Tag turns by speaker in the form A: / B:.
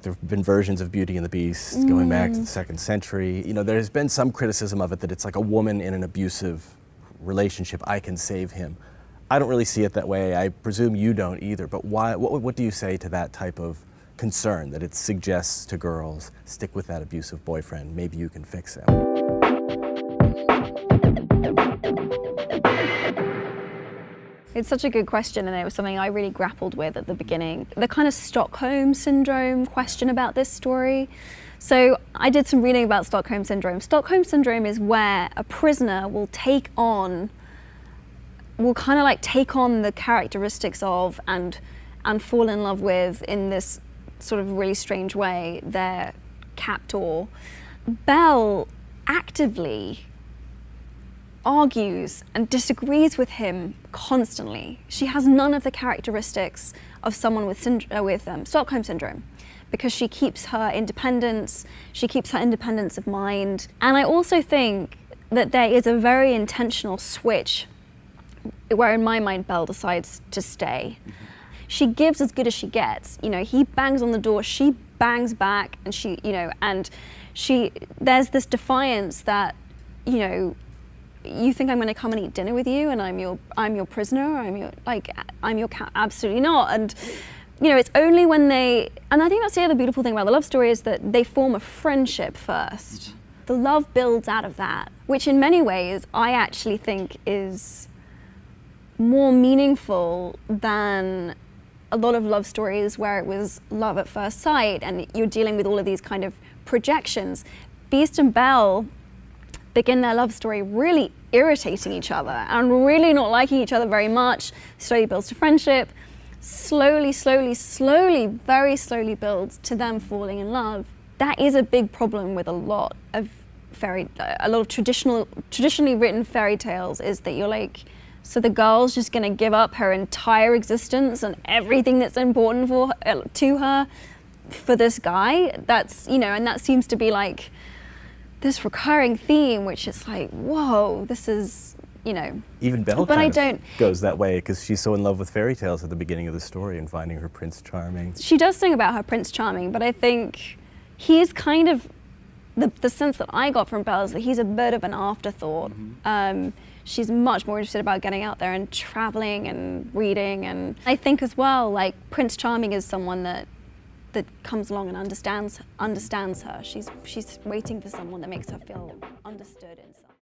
A: There have been versions of Beauty and the Beast going back to the 2nd century. You know, there's been some criticism of it that it's like a woman in an abusive relationship, I can save him. I don't really see it that way. I presume you don't either, but why, what do you say to that type of concern, that it suggests to girls, stick with that abusive boyfriend, maybe you can fix him?
B: It's such a good question, and it was something I really grappled with at the beginning. The kind of Stockholm Syndrome question about this story. So I did some reading about Stockholm Syndrome. Stockholm Syndrome is where a prisoner will take on the characteristics of and fall in love with, in this sort of really strange way, their captor. Belle actively argues and disagrees with him constantly. She has none of the characteristics of someone with Stockholm Syndrome, because she keeps her independence, of mind. And I also think that there is a very intentional switch where, in my mind, Belle decides to stay. She gives as good as she gets. You know, he bangs on the door, she bangs back, and there's this defiance that, you know, you think I'm going to come and eat dinner with you, and I'm your prisoner, I'm your cat? Absolutely not. And you know, it's only when and I think that's the other beautiful thing about the love story, is that they form a friendship first. The love builds out of that, which in many ways I actually think is more meaningful than a lot of love stories where it was love at first sight and you're dealing with all of these kind of projections. Beast and Belle begin their love story really irritating each other and really not liking each other very much. Slowly builds to friendship, slowly, very slowly builds to them falling in love. That is a big problem with a lot of traditionally written fairy tales, is that you're like, so the girl's just gonna give up her entire existence and everything that's important to her for this guy. That's, you know, and that seems to be like this recurring theme, which is like, whoa, this is, you know.
A: Even Belle goes that way, because she's so in love with fairy tales at the beginning of the story and finding her Prince Charming.
B: She does sing about her Prince Charming, but I think he's kind of, the sense that I got from Belle is that he's a bit of an afterthought. She's much more interested about getting out there and traveling and reading, and I think as well, like, Prince Charming is someone that comes along and understands her. She's waiting for someone that makes her feel understood inside.